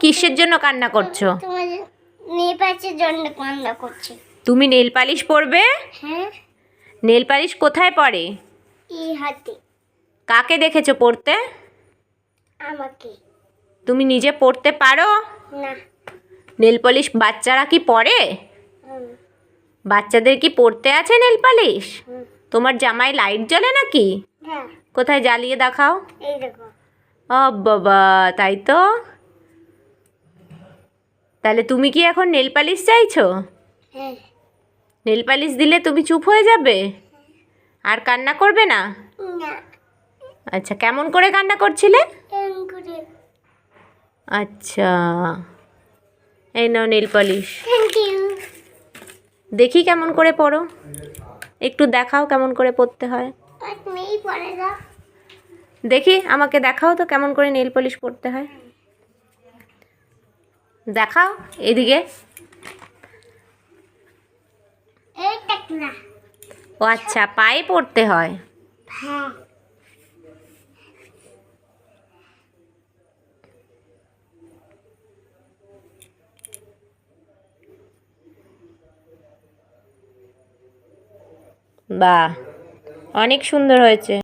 কিসের জন্য কান্না করছো? তোমার নেল পালিশের জন্য কান্না করছি। তুমি নেল পালিশ পরবে? হ্যাঁ। নেল পালিশ কোথায় পড়ে? এই হাতে। কাকে দেখেছো পড়তে? আমাকে। তুমি নিজে পড়তে পারো? না। নেল পালিশ বাচ্চারা কি পরে? হুম। বাচ্চাদের কি পড়তে আছে নেল পালিশ? হুম। তোমার জামায় লাইট জ্বলে নাকি? হ্যাঁ। কোথায় জ্বালিয়ে দেখাও। এই দেখো। ও বাবা, তাই তো। তাহলে তুমি কি এখন নেল পালিশ চাইছো? হ্যাঁ। নেল পালিশ দিলে তুমি চুপ হয়ে যাবে? আর কান্না করবে না? না। আচ্ছা, কেমন করে কান্না করছিলে? এরকম করে। আচ্ছা, এই নাও নেল পালিশ। Thank you. দেখি কেমন করে পড়ো, একটু দেখাও কেমন করে পড়তে হয়। তুমিই পরে দাও। দেখি, আমাকে দেখাও তো কেমন করে নেল পালিশ পড়তে হয়। দেখাও এদিকে। এই দেখ না। ও আচ্ছা, পায়ে পড়তে হয়। হ্যাঁ। বাহ, অনেক সুন্দর হয়েছে।